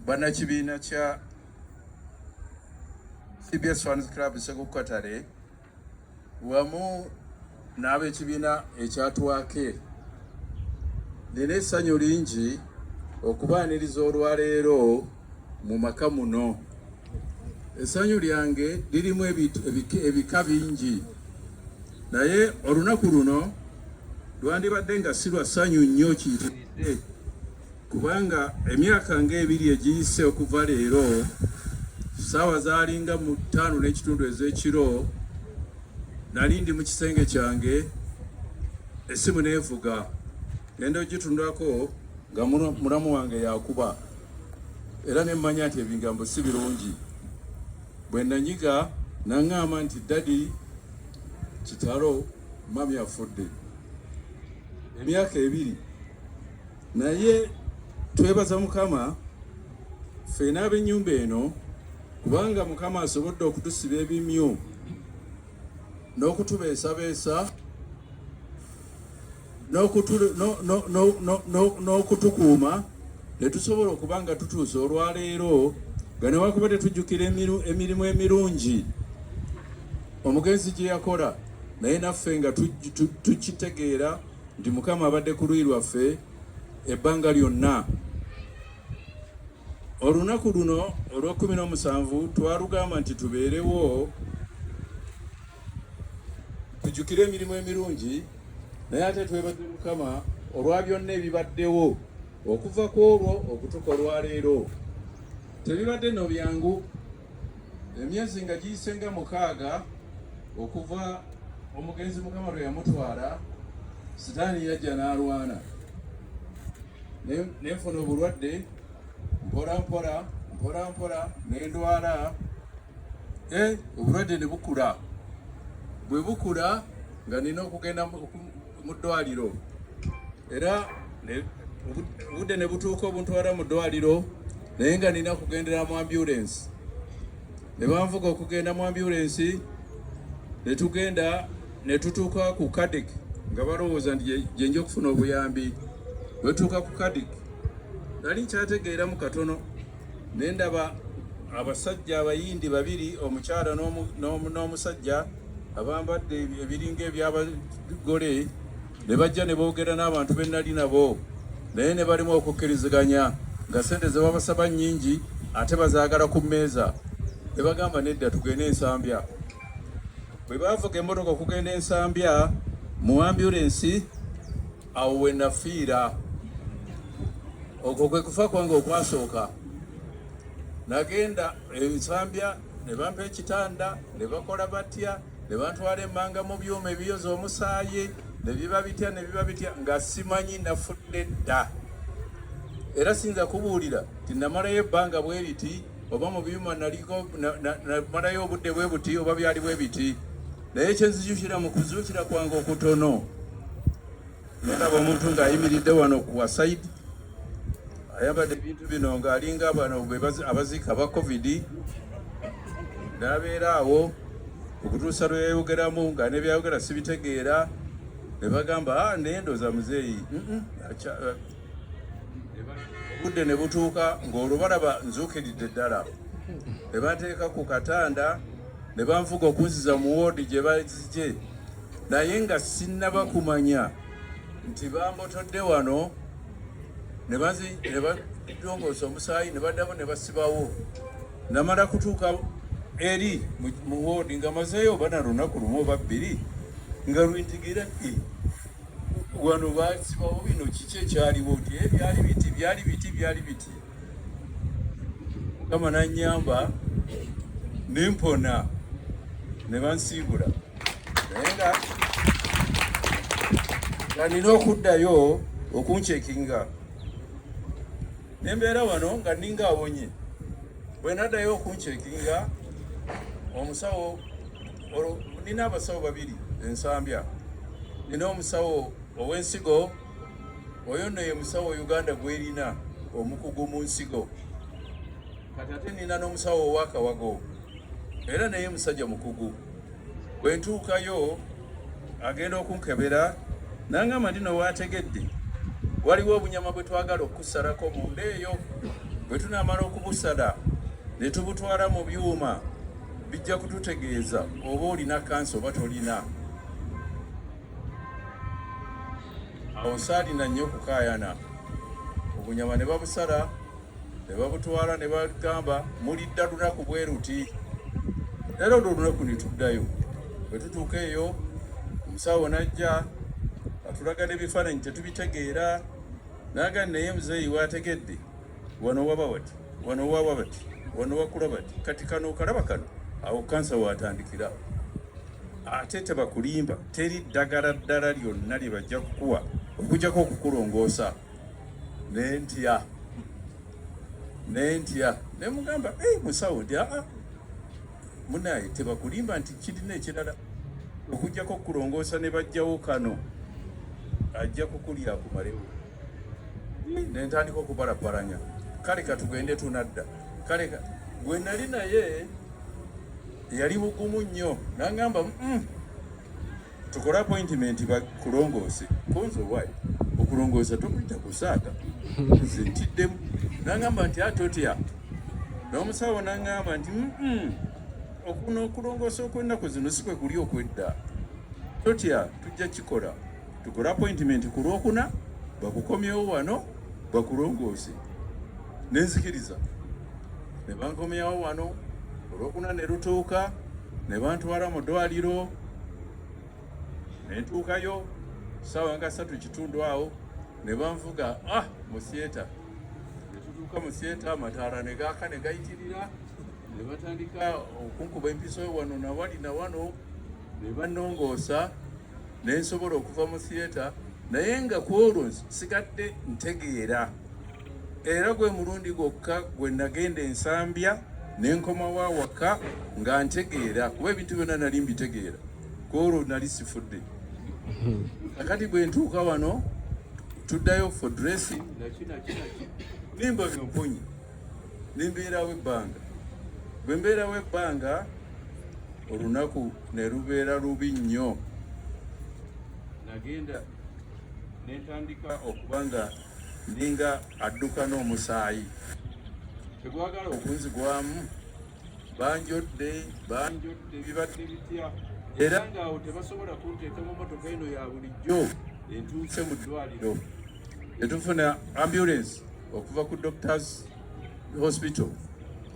bannakibiina kya CBS Fans Club Sekukatale wamu n'ab'ekibiina ekyatwake nina essanyu lingi okubaaniriza olwaleero mu maka muno. Essanyu lyange lirimu ebika bingi, naye olunaku luno lwandibadde nga si lwa ssanyu nnyo kiyitiridde, kubanga emyaka ng'ebiri egiyise okuva leero ssaawa zaalinga mu 5:30 ez'ekiro nali ndi mu kisenge kyange, essimu neevuga, ngenda ogitundako nga mulamu wange yakuba, era ne mmanya nti ebigambo si birungi. Bwe nanyiga naŋŋamba nti dadi kitalo mami afudde. Emyaka 2 naye twebaza Mukama ffe n'ab'ennyumba eno, kubanga Mukama asobodde okutusiba ebimyu n'okutubeesabeesa n'okutukuuma ne tusobola okuba nga tutuusa olwaleero nga newakuba tetujjukira emirimu emirungi omugenzi gye yakola, naye naffe nga tukitegeera nti Mukama abadde ku luyi lwaffe ebbanga lyonna. Olunaku luno olw'17 twalugamba nti tubeerewo tujjukire emirimu emirungi, naye ate twebaze Mukama olwa byonna ebibaddewo okuva ku olwo okutuuka olwaleero. Tebibadde no byangu, emyezi nga giyise nga 6 okuva omugenzi Mukama lwe yamutwala, Sitaani yajja n'alwana, nenfuna obulwadde mpola nendwala, obulwadde ne bukula. Bwe bukula nga nina okugenda mu ddwaliro, era obudde ne butuuka obuntwala mu ddwaliro, naye nga nina kugendera mu ambulensi. Ne banvuga okugenda mu ambulensi, ne tutuuka ku Kadik nga balowooza nti gye nja okufuna obuyambi. Bwe tutuuka ku Kadik nali nkyategeera mu katono, ne ndaba abasajja abayindi 2, omukyala n'omusajja abambadde ebiringa eby'abagole, ne bajja ne boogera n'abantu be nali nabo, naye ne balimu okukkiriziganya nga sente ze babasaba nnyingi ate bazaagala ku mmeeza. Ne bagamba nedda tugende Ensambya. Bwe baavuga emmotoka okugenda Ensambya mu ambulensi, awo we nafiira. Okwo kwe kufa kwange okwasooka. Nagenda Ensambya ne bampa ekitanda, ne bakola batya, ne bantwala emmanga mu byuma ebiyoza omusaayi, ne biba bitya nga simanyi nafudde dda. Era sinza kubuulira ti namalayo ebbanga bwe biti, oba mu byuma naliko namalayo obudde bwe buti, oba byali bwe biti. Naye kyenzijukira mu kuzuukira kwange okutono, ndaba omuntu ng'ayimiridde wano ku wasaidi ayambadde ebintu bino ng'alinga bano abaziika ba COVID, n'abeera awo okutuusa lwe yayogeramu nga nebyayogera sibitegeera. Ne bagamba naye ndooza muzeeyi. Obudde ne butuuka ng'olubalaba nzuukiridde ddala, ne banteeka ku katanda ne banvuga okunziza mu woodi gye bazije, naye nga sinnaba kumanya nti bambotodde wano. Ne badongoosa omusaayi, ne baddamu ne basibawo. Namala kutuuka eri mu woodi nga mazeeyo oba na lunaku lumu oba 2, nga lwintigira wano basibawo bino kiki ekyaliwo, ti byali biti. Mukama n'annyamba ne mpona, ne bansiibula, naye nga nina okuddayo okuncekinga. Ne mbeera wano nga ninga awonye. Bwe naddayo okuncekinga, omusawo, nina abasawo 2 Ensambya. Nina omusawo ow'ensigo, oyo nno ye musawo Uganda gw'erina omukugu mu nsigo. Kati ate nina n'omusawo ow'Akawago, era naye musajja mukugu. Bwe ntuukayo agenda okunkebera, n'aŋŋamba ndi nno waategedde waliwo obunyama bwe twagala okusalako munda eyo. bwe tunaamala okubusala ne tubutwala mu byuma bijja kututegeeza oba olina kansa oba tolina. Awo saalina nnyo okukaayana. Obunyama ne babusala ne babutwala ne bagamba mulidda lunaku bwe ruti. Era olwo olunaku ne tuddayo. Bwe tutuuka eyo omusawo n'ajja atulaga n'ebifaananyi tetubitegeera. N'agamba naye muzeeyi waategedde wano waba wati, wano waba bati, wano wakula bati, kati kano okalaba kano. Awo kansa waatandikira. Ate tebakulimba, teri ddagala ddala lyonna lye bajja kukuwa okuggyako okukulongoosa. Ne ntya ne mugamba musawo nti munaye tebakulimba nti kirina ekirala okuggyako okukulongoosa ne bajjawo kano ajja kukulya akumalewo. Ne ntandika okubalabbalanya. Kale katugende tunadda. Kale gwe nali naye yali bugumu nnyo n'angamba tukole appointment bakulongoose. Konzo wayi okulongoosa tokuyita kusaaga nze ntiddemu. N'angamba nti atotya. N'omusawo n'angamba nti okuno okulongoosa okw'ennaku zino si kwe kuli okwedda. Totya, tujja kikola. Tukole appointment ku Lwokuna bakukomyewo wano bakulongoose. Ne nzikiriza. Ne bankomyawo wano. Olwokuna ne lutuuka ne bantwala mu ddwaliro. Ne ntuukayo ssaawa nga 3:30 awo ne banvuga mu theatre. Ne tutuuka mu theatre amataala ne gaaka ne gayitirira. Ne batandika okunkuba empiso wano na wali na wano ne bannongoosa. Ne nsobola okuva mu theatre naye nga ku olwo sigadde ntegeera. Era gwe mulundi gwokka gwe nagenda ensambya ne nkomawo awaka nga ntegeera kuba ebintu byonna nali mbitegeera. Ku olwo nali sifudde. Kakati bwe ntuuka wano tuddayo for dressing naki nimba byomponyi nimbeerawo ebbanga. Bwe mbeerawo ebbanga olunaku ne lubeera lubi nnyo. Nagenda ne ntandika okuba nga ninga adduka n'omusaayi. Tegwagala okunzigwamu. Banjodde bibadde bitya. Era ng'awo tebasobola kunteeka mu motoka eno ya bulijjo entuuse mu ddwaliro. Ne tufuna ambulance okuva ku Doctors Hospital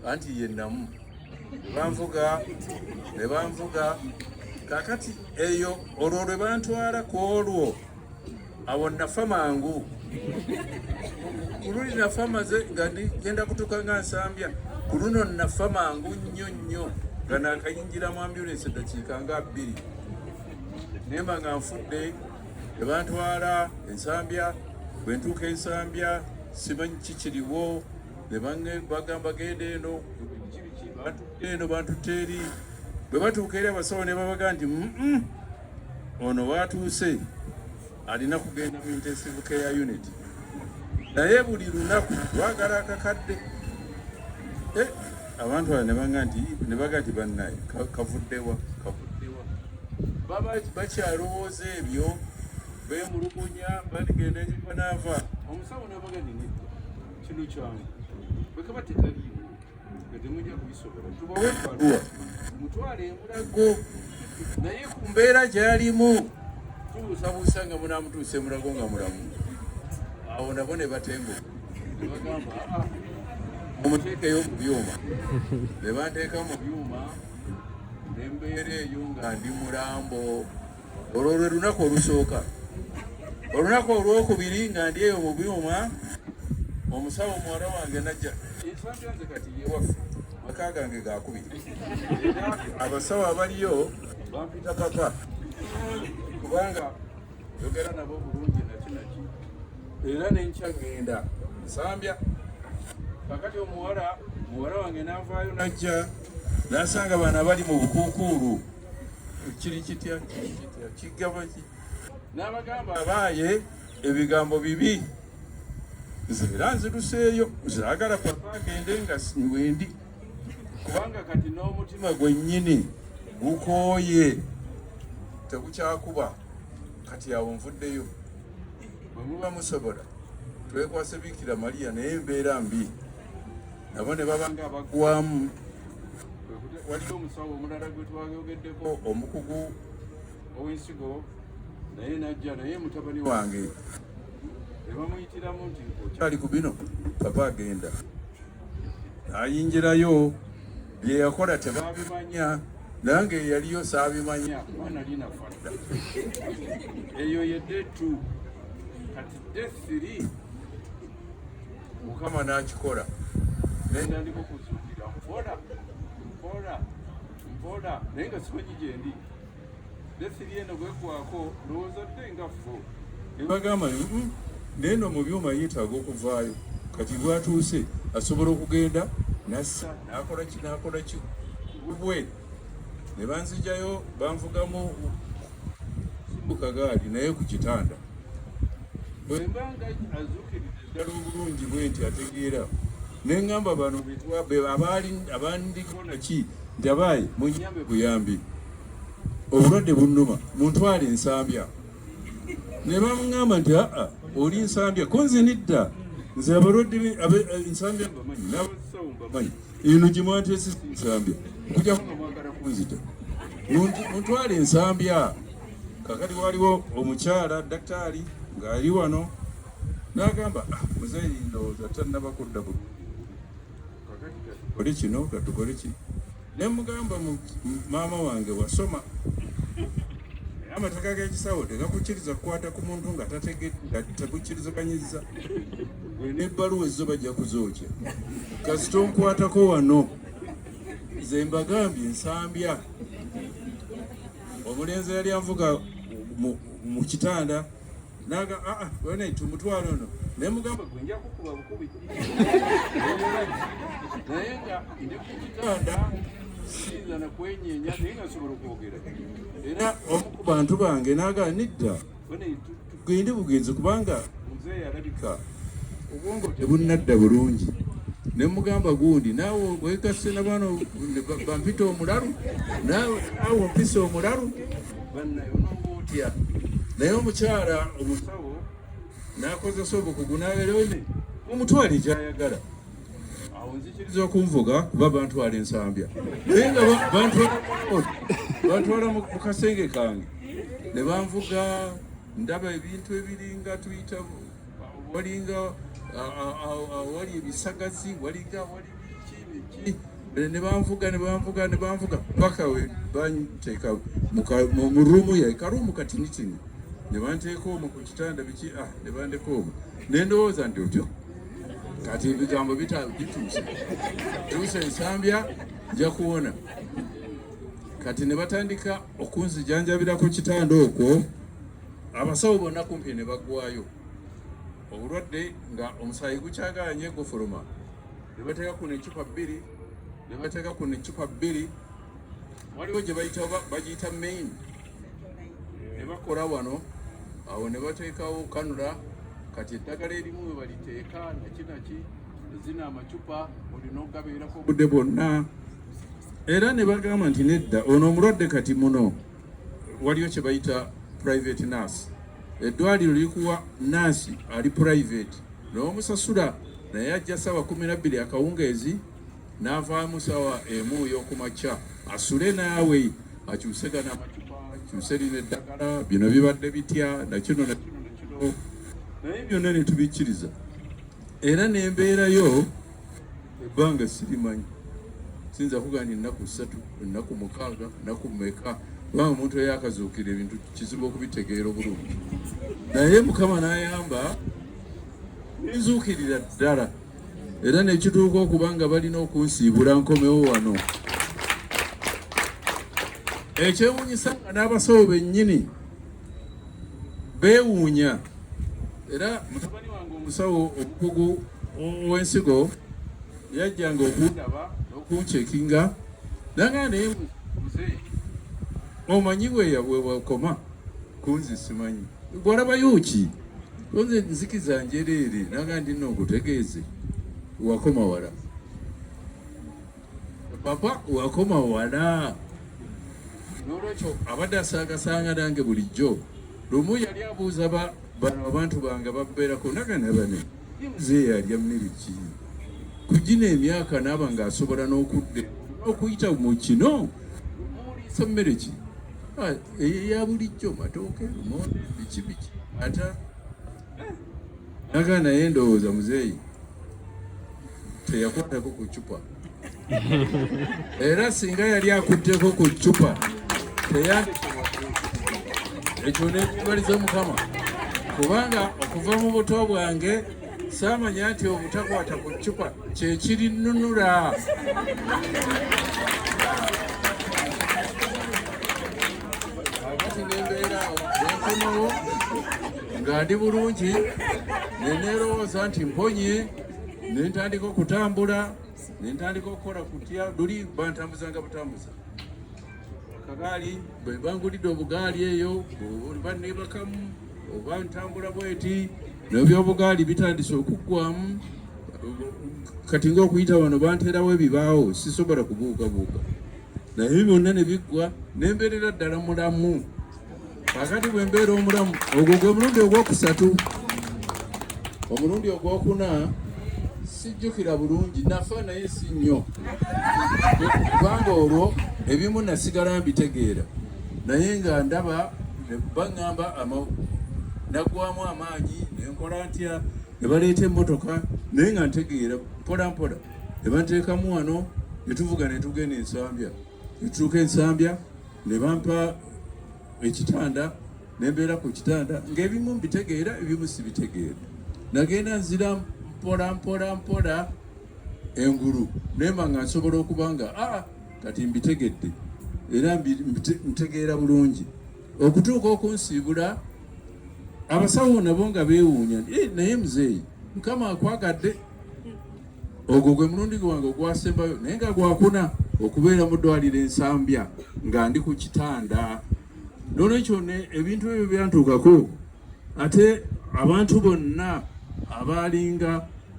anti yennamu. Ne banvuga. Kakati eyo olwo lwe bantwala ku olwo awo nafa mangu. Kululi nafa maze nga genda kutuuka nga nsambya. Ku luno nafa mangu nnyo nga naakayingira mu ambulance eddakiika nga 2. Nemba nga nfudde. Ne bantwala ensambya. Bwe ntuuka ensambya simanyi kikiriwo. Ne bagamba genda eno batutte eno bantutte eri. Bwe batuuka eri abasawo ne babaga nti ono waatuuse alina kugenda mu intensive care unit. Naye buli lunaku lwagala akakadde. Abantu abo ne baga nti bannaye kavuddewa. Baba bakyalowooza ebyo beemulugunya baligenda ekiva n'ava. Omusawo n'abaga nti kino kyangu bwe kaba tekaliiwo nga temujja kubisobola tubawe ebbaluwa mutwale emulago. Naye ku mbeera gy'alimu tubuusabuusa nga munaamutuusa emulago nga mulamu. Awo nabo ne batenguka ne bagamba mumuteekeyo mu byuma. Ne banteeka mu byuma ne mbeera eyo nga ndi mulambo. Olwo lwe lunaku olusooka. Olunaku olwokubiri nga ndi eyo mu byuma omusawo muwala wange najja. Ensambya nze kati yewaffe maka gange gakubiri. Abasawo abaliyo bampita papa kubanga yogera nabo bulungi naki. Era nenkya ngenda nsambya. Kakati muwala wange n'avaayo najja n'asanga bana bali mu bukuukuulu. Kiri kitya kigaba ki. N'abagamba abaaye ebigambo bibi. Nze era nziruseeyo nzaagala papa agende nga wendi. Kubanga kati n'omutima gwennyini gukooye tegukyakuba. Kati awo nvuddeyo. Bwe muba musobola twekwase Bikira Maria naye embeera mbi nabo ne babanga abagwamu. Waliwo omusawo omulala gwe twayogeddeko omukugu ow'ensigo naye najja naye mutabani wange ne bamuyitiramu nti okyali ku bino papa agenda ayinjirayo bye yakola tebabimanya nange yaliyo saabimanya mwana linafadda eyo ye detu kati D3 mukama n'akikola nendandiko kuzuukira mpola naye nga simanyi gye ndi D3 eno gwekwako ndowooza dde nga fo ne bagamba neno mu byuma yeetaaga okuvaayo kati bwatuuse asobola okugenda nassa nakola ki bwe ne banzijayo banvugamu kagaali naye ku kitanda bwe mbanga azuukirira ddala obulungi bwe nti ategeera ne ngamba bano abandiko naki nti abaayi munyambe buyambi obulwadde bunnuma muntwale ensambya ne bamuŋŋamba nti oli nsambya ko nze nidda nze abalwadde ensambya mbamanyi n'abasawo mbamanyi eno gye mwanteesa ensambya kujjako nga mwagala kunzita muntwale ensambya. Kakati waliwo omukyala daktaali ng'ali wano n'agamba muzeeyi ndowooza tannaba kudda bulungi kakati katukole kino katukole ki ne mugamba maama wange wasoma amateeka g'ekisawo tegakukkiriza kukwata ku muntu nga tekukkirizaganyizza n'ebbaluwa ezzo bajja kuzookya kasita onkwatako wano nze mbagambye ensambya. Omulenzi yali anvuga mu kitanda naga wena tumutwala ono naye mugamba gwe nja kukuba bukubi naye nga ndi ku kitanda sinza na kwenyeenya naye nga nsobola okwogera era omu ku bantu bange naga nidda tugende bugenzi kubanga muzeeyi alabika obwongo tebunnadda bulungi ne mugamba gundi naawe wekase na bano bampita omulalu naawe mpisa omulalu bannayo n'obuutya naye omukyala omusawo n'akozesa obukugu n'abeerone omutwale kyayagala awo nzikiriza okunvuga kuba bantwala ensambya naye nga bantwala mu kasenge kange ne banvuga ndaba ebintu ebiringa tuyita walinga wali ebisagazi walinga wali biki ne banvuga paka we banteeka mu ruumu ye karuumu katinitini ne banteeka omwo ku kitanda biki ne bandeka omwo ne ndowooza nti otyo kati ebigambo bituuse ensambya nja kuwona kati ne batandika okunzijanjabira ku kitanda okwo abasawo bonna kumpi ne baggwayo obulwadde nga omusaayi gukyaganye gufuluma ne bateeka kuno eccupa bbiri waliwo gye bagiyita main ne bakola wano awo ne bateekawo kanula kati eddagala erimu we baliteeka nakinaki zina amacupa olina okugabeerako obudde bwonna era ne bagamba nti nedda ono omulwadde kati muno waliyo kye bayita private nurse eddwaliro likuwa nurse ali private n'omusasula naye ajja ssaawa 12 akawungeezi n'avaamu ssaawa emu ey'okumakya asule naawe akyusegana amacupa akyuse lino eddagala bino bibadde bitya nakino naye byonna ne tubikkiriza era n'embeerayo ebbanga sirimanyi sinza kuganya ennaku 3 ennaku 6 ennaku 6 kubanga omuntu eyo akazuukira ebintu kizibu okubitegeera obulungi naye mukama n'ayamba nzuukirira ddala era nekituuka okuba nga balina okunsiibula nkomewo wano ekyewuunyisa nga n'abasawo bennyini beewuunya era mutabani wange omusawo omukugu ow'ensigo yajjanga okundaba n'okuncekinga naga naye muzeeyi omanyi wewakoma kunzi simanyi gwalabayo ki onze nzikiza njereere naga ndi nookutegeeze wakoma wala papa wakoma wala n'olwekyo abadde asaagasanga nange bulijjo lumu yali abuuza bano abantu bange babeerako naga nabane muzeeyi alya mmere ki kugina emyaka n'aba ng'asobola n'okuyita mu kino so mmere ki eya bulijjo matooke lumonde biki ata naga naye ndowooza muzeeyi teyakwatako ku ccupa era singa yali akutteko ku ccupa teyandikibwa ekyo nekibaliza Mukama kubanga okuva mu buto bwange saamanya nti obutakwata ku ccupa kyekiri nnunula akati nembeera enkomawo nga ndi bulungi neneerowooza nti mponye nentandika okutambula nentandika okukola kutya luli bantambuzanga butambuza akagaali bwe bangulidde obugaali eyo oba nebakamu oba ntambula bweti n'ebyobugaali bitandise okuggwamu kati ngaokuyita wano banteerawo ebibaawo sisobola kubuukabuuka naye byonna ne biggwa nembeerera ddala mulamu akati bwe mbeera omulamu ogwo gwe mulundi ogwokusatu omulundi ogwokuna sijjukira bulungi nafa naye si nnyo kubanga olwo ebimu nasigala mbitegeera naye nga ndaba baŋŋamba naggwamu amaanyi nenkola ntya ne baleeta emmotoka naye nga ntegeera mpola mpola ne banteekamu wano ne tuvuga ne tugenda ensambya ne tutuuka ensambya ne bampa ekitanda ne mbeera ku kitanda ng'ebimu mbitegeera ebimu sibitegeera nagenda nzira mpola engulu nemba nga nsobola okuba nga kati mbitegedde era mtegeera bulungi okutuuka okunsiibula abasawo nabo nga beewuunya naye muzeeyi Mukama akwagadde ogwo gwe mulundi gwange ogwasembayo naye nga gwakuna okubeera mu ddwaliro ensambya nga ndi ku kitanda nolwekyo ebintu ebyo byantuukako ate abantu bonna abalinga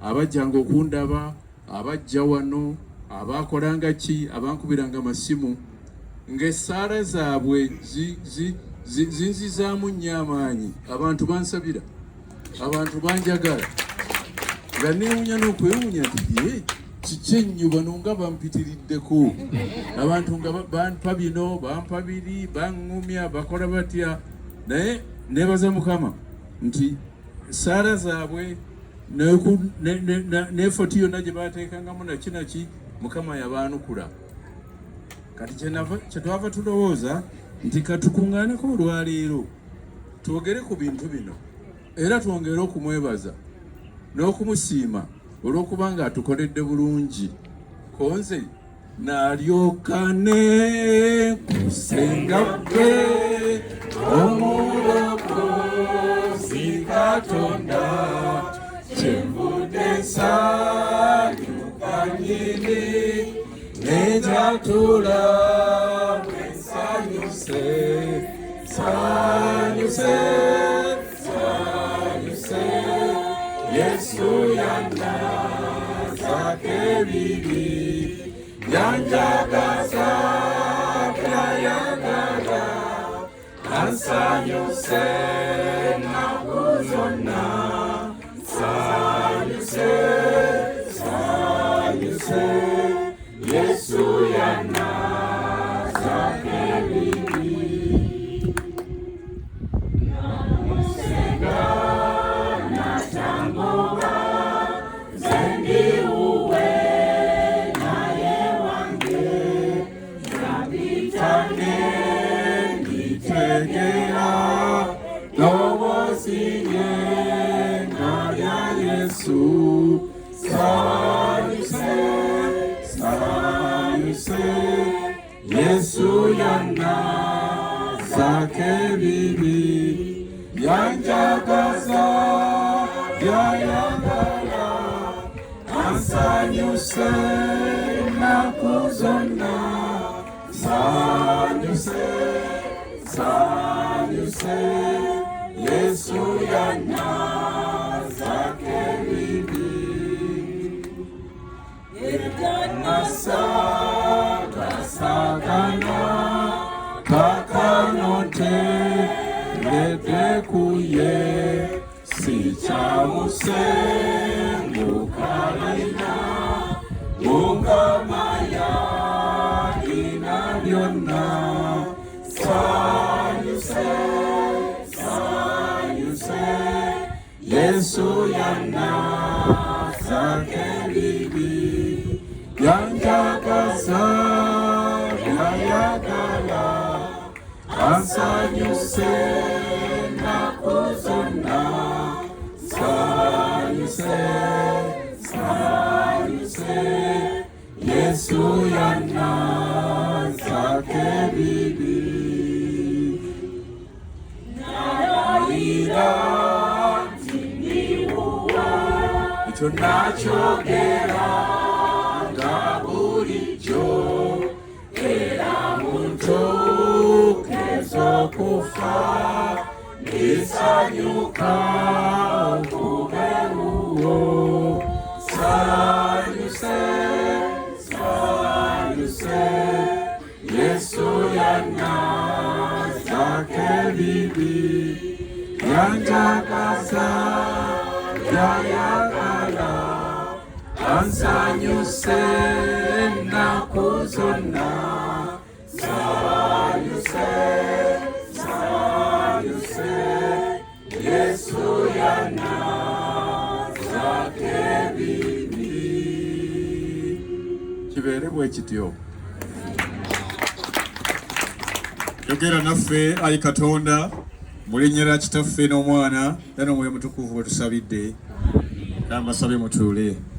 abajjanga okundaba abajja wano abakolanga ki abankubiranga amasimu ng'essaala zaabwe zinzizaamu nnyo amaanyi abantu bansabira abantu banjagala nga neewunya n'okwewunya nti kiki ennyo bano nga bampitiriddeko abantu nga bampa bino bampa biri baŋŋumya bakola batya naye neebaza Mukama nti saala zaabwe n'efoti yonna gye baateekangamu nakinaki Mukama yabaanukula kati kyetwava tulowooza nti katukuŋŋaaneko olwaleero twogere ku bintu bino era twongere okumwebaza n'okumusiima olw'okuba nga atukoledde bulungi konze n'alyokane kusenga bwe omulokozi Katonda kyemvudde nsanyuka nnyini nejatula bwensanyuse sanyuse Yesu yanazake ebibi yanjagaza byayagala ansanyuse ennaku zonna sanyuse Yesu yanazake ebibi namusenga natambuka zendi uwe naye wange nabitange nditegera lobosinye nalya Yesu sanyuse Yesu yanazake ebibi yanjagaza byayagala ansanyuse ennaku zonna sanyuse Yesu yanazake ebibi Sagasagana kakanote ledekuye sichawuse mukalina Mukama yalina byonna. Sanyuse, sanyuse, Yesu yanazake bibi. Yanjagaza byayagala, ansanyuse nakuzonna. Sanyuse, sanyuse, Yesu yanazake bibi. Narayira tiniuwa, icho nachogera bulijjo, era muntu kezokufa nisanyuka okuberuwo. Sanyuse, sanyuse, Yesu yanazake bibi. Yanjagaza byayagala, ansanyuse nakuzonna. Sanyuse, sanyuse, Yesu yanazake bibi. Kibeere bwe kityo. Yogera naffe ayi Katonda mu linnya lya Kitaffe n'Omwana era n'Omwoyo Mutukuvu bwe tusabidde. Kambasabe mutuule.